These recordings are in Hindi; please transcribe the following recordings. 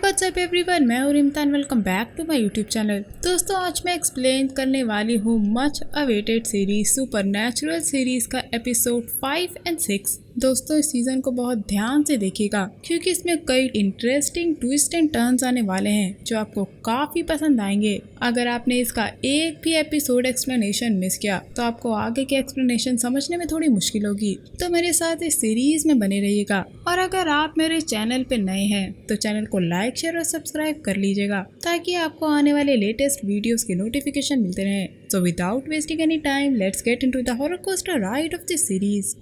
व्हाट्सअप एवरीवन, मैं हूं Rimtan. Welcome back to my YouTube channel. दोस्तों, आज मैं एक्सप्लेन करने वाली हूं much awaited series supernatural series का एपिसोड 5 और 6। दोस्तों, इस सीजन को बहुत ध्यान से देखिएगा क्योंकि इसमें कई इंटरेस्टिंग ट्विस्ट एंड टर्न्स आने वाले हैं जो आपको काफी पसंद आएंगे। अगर आपने इसका एक भी एपिसोड एक्सप्लेनेशन मिस किया तो आपको आगे के एक्सप्लेनेशन समझने में थोड़ी मुश्किल होगी, तो मेरे साथ इस सीरीज में बने रहिएगा। और अगर आप मेरे चैनल पे नए हैं तो चैनल को लाइक, शेयर और सब्सक्राइब कर लीजिएगा ताकि आपको आने वाले लेटेस्ट वीडियोस के नोटिफिकेशन मिलते रहें। So without wasting any time, let's get into the horror coaster ride of this series.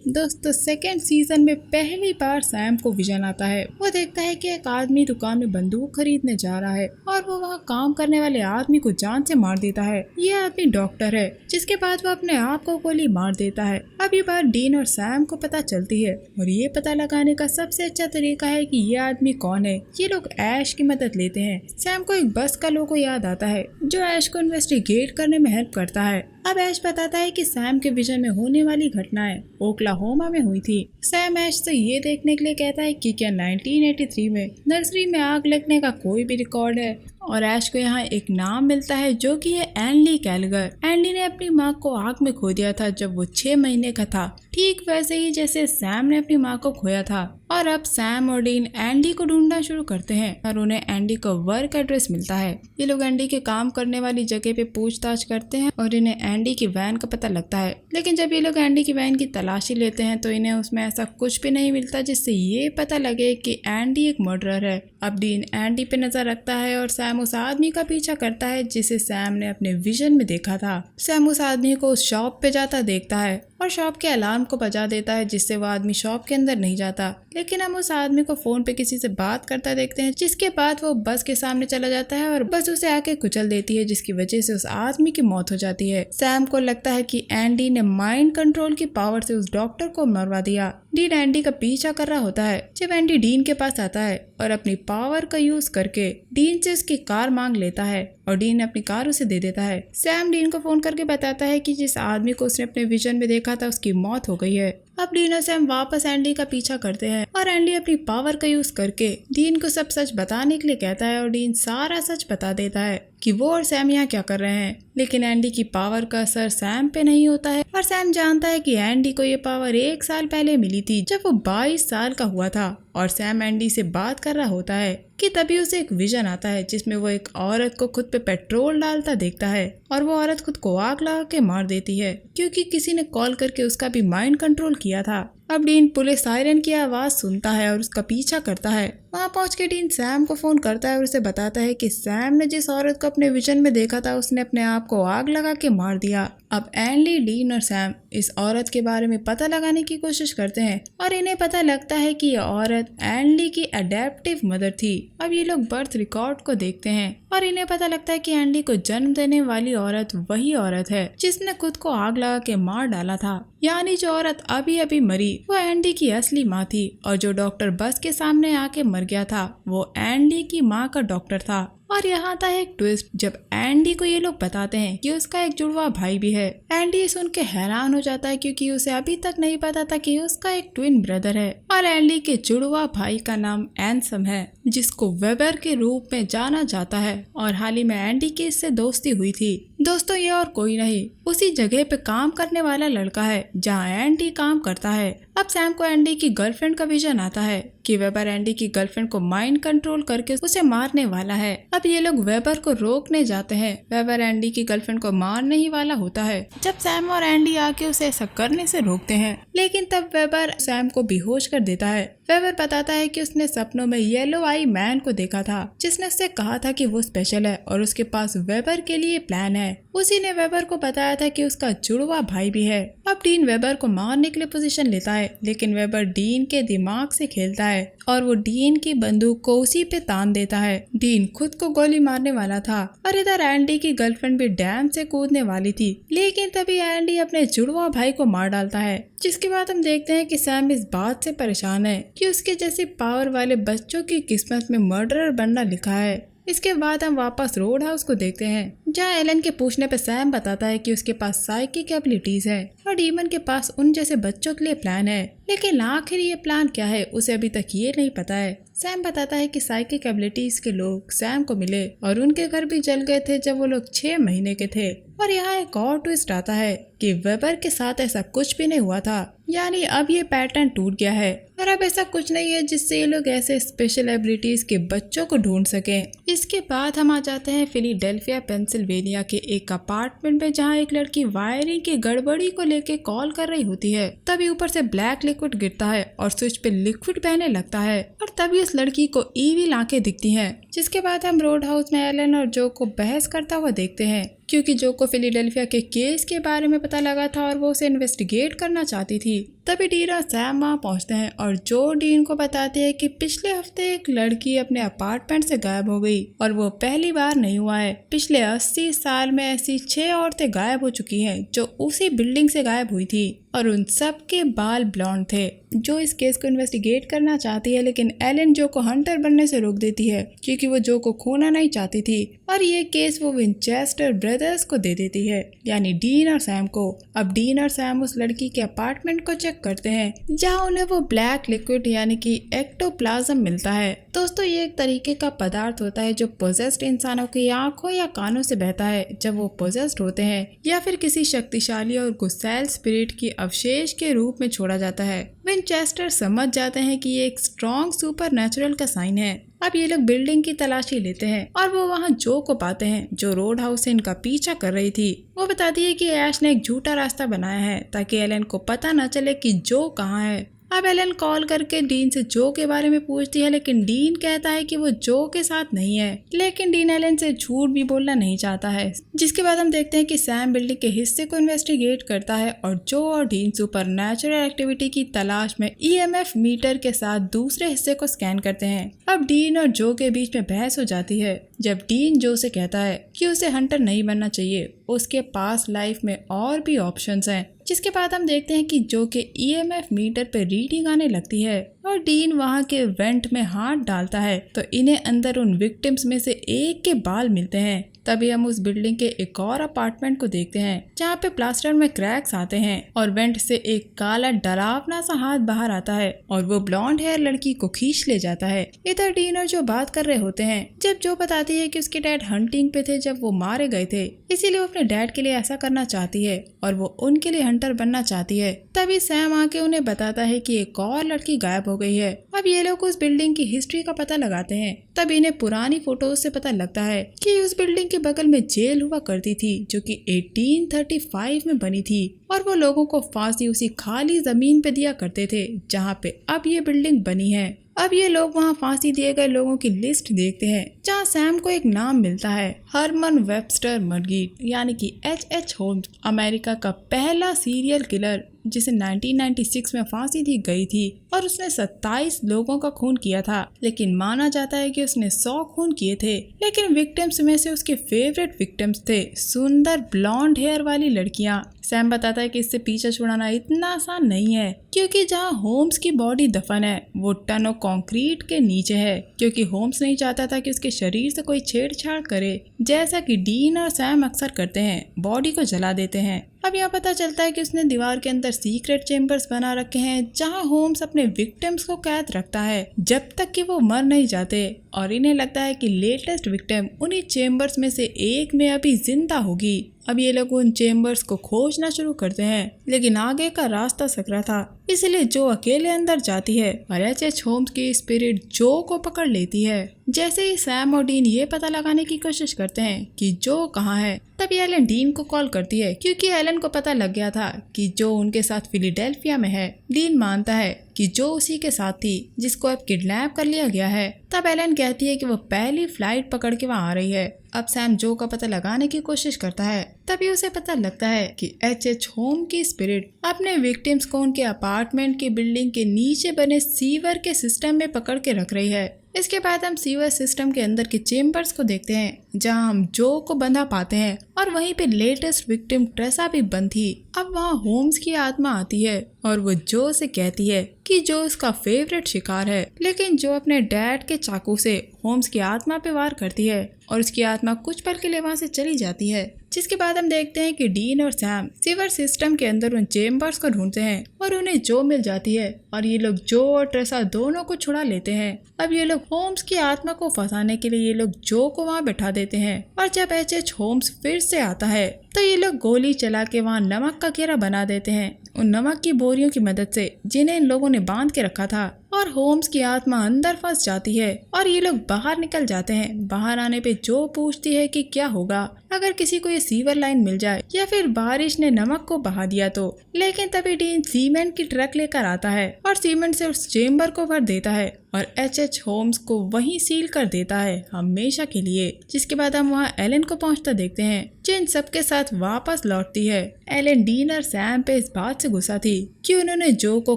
दोस्तों, सेकेंड सीजन में पहली बार सैम को विजन आता है। वो देखता है कि एक आदमी दुकान में बंदूक खरीदने जा रहा है और वो वहाँ काम करने वाले आदमी को जान से मार देता है। ये आदमी डॉक्टर है, जिसके बाद वो अपने आप को गोली मार देता है। अब ये बात डीन और सैम को पता चलती है और ये पता लगाने का सबसे अच्छा तरीका है कि ये आदमी कौन है। ये लोग ऐश की मदद लेते हैं। सैम को एक बस का लोगो याद आता है जो ऐश को इन्वेस्टिगेट करने में हेल्प करता है। अब ऐश बताता है कि सैम के विजन में होने वाली घटनाएं ओक्लाहोमा में हुई थी। सैम ऐश से ये देखने के लिए कहता है कि क्या 1983 में नर्सरी में आग लगने का कोई भी रिकॉर्ड है। और ऐश को यहाँ एक नाम मिलता है जो कि है एनली कैलगर। एनली ने अपनी माँ को आग में खो दिया था जब वो 6 महीने का था, ठीक वैसे ही जैसे सैम ने अपनी माँ को खोया था। और अब सैम और डीन एंडी को ढूंढना शुरू करते हैं और उन्हें एंडी को वर्क एड्रेस मिलता है। ये लोग एंडी के काम करने वाली जगह पे पूछताछ करते हैं और इन्हें एंडी की वैन का पता लगता है। लेकिन जब ये लोग एंडी की वैन की तलाशी लेते हैं तो इन्हें उसमें ऐसा कुछ भी नहीं मिलता जिससे ये पता लगे कि एंडी एक मर्डरर है। अब डीन एंडी पे नजर रखता है और सैम उस आदमी का पीछा करता है जिसे सैम ने अपने विजन में देखा था। सैम उस आदमी को उस शॉप पे जाता देखता है और शॉप के अलार्म को बजा देता है जिससे वो आदमी शॉप के अंदर नहीं जाता। लेकिन हम उस आदमी को फोन पे किसी से बात करता देखते हैं, जिसके बाद वो बस के सामने चला जाता है और बस उसे आके कुचल देती है, जिसकी वजह से उस आदमी की मौत हो जाती है। सैम को लगता है कि एंडी ने माइंड कंट्रोल की पावर से उस डॉक्टर को मरवा दिया। डीन एंडी का पीछा कर रहा होता है जब एंडी डीन के पास आता है और अपनी पावर का यूज करके डीन से उसकी कार मांग लेता है और डीन अपनी कार उसे दे देता है। सैम डीन को फोन करके बताता है कि जिस आदमी को उसने अपने विजन में देखा था उसकी मौत हो गई है। अब डीन और सैम वापस एंडी का पीछा करते हैं और एंडी अपनी पावर का यूज करके डीन को सब सच बताने के लिए कहता है और डीन सारा सच बता देता है कि वो और सैम यहाँ क्या कर रहे हैं। लेकिन एंडी की पावर का असर सैम पे नहीं होता है और सैम जानता है कि एंडी को ये पावर 1 साल पहले मिली थी जब वो 22 साल का हुआ था। और सैम एंडी से बात कर रहा होता है कि तभी उसे एक विजन आता है जिसमें वो एक औरत को खुद पे पेट्रोल डालता देखता है और वो औरत खुद को आग लगा के मार देती है क्योंकि किसी ने कॉल करके उसका भी माइंड कंट्रोल किया था। अब डीन पुलिस सायरन की आवाज सुनता है और उसका पीछा करता है। वहाँ पहुँच के डीन सैम को फोन करता है और उसे बताता है कि सैम ने जिस औरत को अपने विजन में देखा था उसने अपने आप को आग लगा के मार दिया। अब एनली, डीन और सैम इस औरत के बारे में पता लगाने की कोशिश करते हैं और इन्हें पता लगता है कि यह औरत एनली की अडेप्टिव मदर थी। अब ये लोग बर्थ रिकॉर्ड को देखते हैं और इन्हें पता लगता है कि एंडी को जन्म देने वाली औरत वही औरत है जिसने खुद को आग लगा के मार डाला था। यानी जो औरत अभी अभी मरी वो एंडी की असली माँ थी और जो डॉक्टर बस के सामने आके मर गया था वो एंडी की माँ का डॉक्टर था। और यहाँ था एक ट्विस्ट जब एंडी को ये लोग बताते हैं कि उसका एक जुड़वा भाई भी है। एंडी सुन के हैरान हो जाता है क्योंकि उसे अभी तक नहीं पता था कि उसका एक ट्विन ब्रदर है और एंडी के जुड़वा भाई का नाम एनसम है जिसको वेबर के रूप में जाना जाता है और हाल ही में एंडी की इससे दोस्ती हुई थी। दोस्तों, ये और कोई नहीं उसी जगह पे काम करने वाला लड़का है जहाँ एंडी काम करता है। अब सैम को एंडी की गर्लफ्रेंड का विजन आता है कि वेबर एंडी की गर्लफ्रेंड को माइंड कंट्रोल करके उसे मारने वाला है। अब ये लोग वेबर को रोकने जाते हैं। वेबर एंडी की गर्लफ्रेंड को मारने ही वाला होता है जब सैम और एंडी आके उसे ऐसा करने से रोकते हैं, लेकिन तब वेबर सैम को बेहोश कर देता है। वेबर बताता है कि उसने सपनों में येलो आई मैन को देखा था जिसने उससे कहा था कि वो स्पेशल है और उसके पास वेबर के लिए प्लान है। उसी ने वेबर को बताया था कि उसका जुड़वा भाई भी है। अब डीन वेबर को मारने के लिए पोजीशन लेता है लेकिन वेबर डीन के दिमाग से खेलता है और वो डीन की बंदूक को उसी पे तान देता है। डीन खुद को गोली मारने वाला था और इधर एंडी की गर्लफ्रेंड भी डैम से कूदने वाली थी, लेकिन तभी एंडी अपने जुड़वा भाई को मार डालता है। जिसके बाद हम देखते हैं कि सैम इस बात से परेशान है कि उसके जैसे पावर वाले बच्चों की किस्मत में मर्डरर बनना लिखा है। इसके बाद हम वापस रोड हाउस को देखते हैं, जहाँ एलन के पूछने पे सैम बताता है कि उसके पास साइकिक एबिलिटीज है और डीमन के पास उन जैसे बच्चों के लिए प्लान है, लेकिन आखिर ये प्लान क्या है उसे अभी तक ये नहीं पता है। सैम बताता है कि साइकिक एबिलिटीज के लोग सैम को मिले और उनके घर भी जल गए थे जब वो लोग 6 महीने के थे। और यहाँ एक और ट्विस्ट आता है कि वेबर के साथ ऐसा कुछ भी नहीं हुआ था, यानी अब ये पैटर्न टूट गया है और अब ऐसा कुछ नहीं है जिससे ये लोग ऐसे स्पेशल एबिलिटीज के बच्चों को ढूंढ सकें। इसके बाद हम आ जाते हैं फिलाडेल्फिया पेंसिल्वेनिया के एक अपार्टमेंट में, जहाँ एक लड़की वायरिंग की गड़बड़ी को लेके कॉल कर रही होती है। तभी ऊपर से ब्लैक लिक्विड गिरता है और स्विच पे लिक्विड बहने लगता है और तभी उस लड़की को ईविल आंखें दिखती हैं। जिसके बाद हम रोड हाउस में एलन और जो को बहस करता हुआ देखते हैं, क्योंकि जो को फिलाडेल्फिया के केस के बारे में पता लगा था और वो उसे इन्वेस्टिगेट करना चाहती थी। तभी डीन और सैम वहाँ पहुँचते हैं और जो डीन को बताते हैं कि पिछले हफ्ते एक लड़की अपने अपार्टमेंट से गायब हो गई और वो पहली बार नहीं हुआ है। पिछले 80 साल में ऐसी 6 औरतें गायब हो चुकी हैं जो उसी बिल्डिंग से गायब हुई थी और उन सब के बाल ब्लॉन्ड थे। जो इस केस को इन्वेस्टिगेट करना चाहती है, लेकिन एलन जो को हंटर बनने से रोक देती है क्योंकि वो जो को खोना नहीं चाहती थी और ये केस वो विंचेस्टर ब्रदर्स को दे देती है, यानी डीन और सैम को। अब डीन और सैम उस लड़की के अपार्टमेंट को चेक करते हैं जहाँ उन्हें वो ब्लैक लिक्विड यानी कि एक्टोप्लाज्म मिलता है। दोस्तों, ये एक तरीके का पदार्थ होता है जो पोजेस्ड इंसानों की आंखों या कानों से बहता है जब वो पोजेस्ड होते हैं या फिर किसी शक्तिशाली और गुस्सैल स्पिरिट की अवशेष के रूप में छोड़ा जाता है। विंचेस्टर समझ जाते हैं कि ये एक स्ट्रॉन्ग सुपर नेचुरल का साइन है। अब ये लोग बिल्डिंग की तलाशी लेते हैं और वो वहाँ जो को पाते हैं जो रोड हाउस से इनका पीछा कर रही थी। वो बताती है कि ऐश ने एक झूठा रास्ता बनाया है ताकि एलन को पता न चले कि जो कहाँ है। अब एलन कॉल करके डीन से जो के बारे में पूछती है, लेकिन डीन कहता है कि वो जो के साथ नहीं है, लेकिन डीन एलन से झूठ भी बोलना नहीं चाहता है। जिसके बाद हम देखते हैं कि सैम बिल्डिंग के हिस्से को इन्वेस्टिगेट करता है और जो और डीन सुपरनैचुरल एक्टिविटी की तलाश में ईएमएफ मीटर के साथ दूसरे हिस्से को स्कैन करते हैं। अब डीन और जो के बीच में बहस हो जाती है जब डीन जो से कहता है कि उसे हंटर नहीं बनना चाहिए, उसके पास लाइफ में और भी ऑप्शंस हैं। जिसके बाद हम देखते हैं कि जो के ईएमएफ मीटर पे रीडिंग आने लगती है और डीन वहाँ के वेंट में हाथ डालता है तो इन्हें अंदर उन विक्टिम्स में से एक के बाल मिलते हैं। तभी हम उस बिल्डिंग के एक और अपार्टमेंट को देखते हैं जहाँ पे प्लास्टर में क्रैक्स आते हैं और वेंट से एक काला डरावना सा हाथ बाहर आता है और वो ब्लॉन्ड हेयर लड़की को खींच ले जाता है। इधर डीन और जो बात कर रहे होते हैं जब जो बताती है कि उसके डैड हंटिंग पे थे जब वो मारे गए थे, इसीलिए वो अपने डैड के लिए ऐसा करना चाहती है और वो उनके लिए हंटर बनना चाहती है। तभी सैम आके उन्हें बताता है कि एक और लड़की गायब हो गई है। अब ये लोग उस बिल्डिंग की हिस्ट्री का पता लगाते हैं। तब इन्हें पुरानी फोटोज से पता लगता है कि उस बिल्डिंग के बगल में जेल हुआ करती थी जो कि 1835 में बनी थी और वो लोगों को फांसी उसी खाली जमीन पे दिया करते थे जहाँ पे अब ये बिल्डिंग बनी है। अब ये लोग वहाँ फांसी दिए गए लोगों की लिस्ट देखते हैं जहाँ सैम को एक नाम मिलता है, हरमन वेबस्टर मर्गीट, यानी कि H.H. होम्स, अमेरिका का पहला सीरियल किलर जिसे 1996 में फांसी दी गई थी और उसने 27 लोगों का खून किया था, लेकिन माना जाता है कि उसने 100 खून किए थे। लेकिन विक्टिम्स में से उसके फेवरेट विक्टिम्स थे सुंदर ब्लॉन्ड हेयर वाली लड़कियां। सैम बताता है कि इससे पीछा छुड़ाना इतना आसान नहीं है क्योंकि जहां होम्स की बॉडी दफन है वो टनों कंक्रीट के नीचे है, क्योंकि होम्स नहीं चाहता था कि उसके शरीर से कोई छेड़छाड़ करे, जैसा कि डीन और सैम अक्सर करते हैं, बॉडी को जला देते हैं। अब यहाँ पता चलता है कि उसने दीवार के अंदर सीक्रेट चेम्बर्स बना रखे हैं जहाँ होम्स अपने विक्टिम्स को कैद रखता है जब तक कि वो मर नहीं जाते और इन्हें लगता है कि लेटेस्ट विक्टिम उन्हीं चेम्बर्स में से एक में अभी जिंदा होगी। अब ये लोग उन चेम्बर्स को खोजना शुरू करते हैं, लेकिन आगे का रास्ता सकरा था, इसलिए जो अकेले अंदर जाती है और H.H. होम्स की स्पिरिट जो को पकड़ लेती है। जैसे ही सैम और डीन ये पता लगाने की कोशिश करते हैं कि जो कहाँ है, तभी एलन डीन को कॉल करती है क्योंकि एलन को पता लग गया था कि जो उनके साथ फिलाडेल्फिया में है। डीन मानता है कि जो उसी के साथ थी जिसको अब किडनैप कर लिया गया है। तब एलन कहती है कि वो पहली फ्लाइट पकड़ के वहाँ आ रही है। अब सैम जो का पता लगाने की कोशिश करता है, तभी उसे पता लगता है कि H.H. होम की स्पिरिट अपने विक्टिम्स को उनके अपार्टमेंट की बिल्डिंग के नीचे बने सीवर के सिस्टम में पकड़ के रख रही है। इसके बाद हम सीवर सिस्टम के अंदर के चेम्बर्स को देखते हैं जहां हम जो को बंधा पाते हैं और वहीं पे लेटेस्ट विक्टिम ट्रेसा भी बंद थी। अब वहां होम्स की आत्मा आती है और वो जो से कहती है कि जो उसका फेवरेट शिकार है, लेकिन जो अपने डैड के चाकू से होम्स की आत्मा पे वार करती है और उसकी आत्मा कुछ पल के लिए वहाँ से चली जाती है। जिसके बाद हम देखते हैं कि डीन और सैम सीवर सिस्टम के अंदर उन चेम्बर्स को ढूंढते हैं और उन्हें जो मिल जाती है और ये लोग जो और ट्रेसा दोनों को छुड़ा लेते हैं। अब ये लोग होम्स की आत्मा को फंसाने के लिए ये लोग जो को वहाँ बैठा देते हैं और जब एच होम्स फिर से आता है तो ये लोग गोली चला के वहाँ नमक का घेरा बना देते हैं उन नमक की बोरियों की मदद से जिन्हें इन लोगों ने बांध के रखा था। और होम्स की आत्मा अंदर फंस जाती है और ये लोग बाहर निकल जाते हैं। बाहर आने पे जो पूछती है कि क्या होगा अगर किसी को ये सीवर लाइन मिल जाए या फिर बारिश ने नमक को बहा दिया तो। लेकिन तभी डीन सीमेंट की ट्रक लेकर आता है और सीमेंट से उस चेम्बर को भर देता है और एच होम्स को वहीं सील कर देता है हमेशा के लिए। जिसके बाद हम वहाँ एलन को पहुँचता देखते हैं जो इन सबके साथ वापस लौटती है। एलन डीन और सैम पे इस बात से गुस्सा थी कि उन्होंने जो को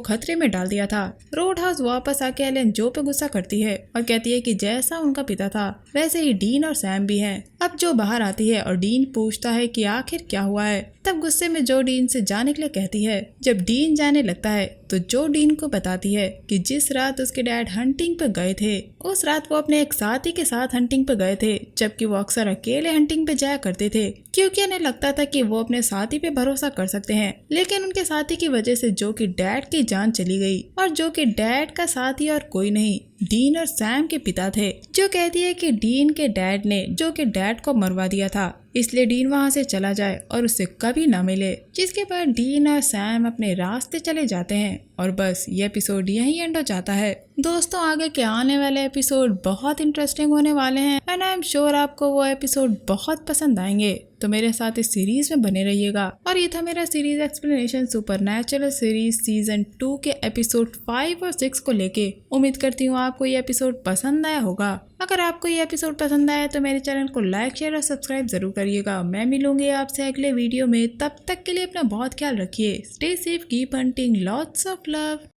खतरे में डाल दिया था। रोड हाउस वापस आके एलन जो पे गुस्सा करती है और कहती है कि जैसा उनका पिता था वैसे ही डीन और सैम भी हैं। अब जो बाहर आती है और डीन पूछता है कि आखिर क्या हुआ है। तब गुस्से में जो डीन से जाने के लिए कहती है। जब डीन जाने लगता है तो जो डीन को बताती है कि जिस रात उसके डैड हंटिंग पे गए थे उस रात वो अपने एक साथी के साथ हंटिंग पे गए थे, जबकि वो अक्सर अकेले हंटिंग पे जाया करते थे क्योंकि उन्हें लगता था कि वो अपने साथी पे भरोसा कर सकते हैं। लेकिन उनके साथी की वजह से जो कि डैड की जान चली गई और जो कि डैड का साथी और कोई नहीं डीन और सैम के पिता थे। जो कहती है कि डीन के डैड ने जो कि डैड को मरवा दिया था इसलिए डीन वहाँ से चला जाए और उससे कभी ना मिले। जिसके बाद डीन और सैम अपने रास्ते चले जाते हैं और बस ये एपिसोड यहीं एंड हो जाता है। दोस्तों आगे के आने वाले एपिसोड बहुत इंटरेस्टिंग होने वाले हैं एंड आई एम श्योर आपको वो एपिसोड बहुत पसंद आएंगे। तो मेरे साथ इस सीरीज में बने रहिएगा। और ये था मेरा series explanation supernatural series season 2 के एपिसोड 5 और 6 को लेके। उम्मीद करती हूँ आपको ये एपिसोड पसंद आया होगा। अगर आपको ये एपिसोड पसंद आया तो मेरे चैनल को लाइक शेयर और सब्सक्राइब जरूर करिएगा। मैं मिलूंगी आपसे अगले वीडियो में, तब तक के लिए अपना बहुत ख्याल रखिए। Stay safe, keep hunting, lots of love.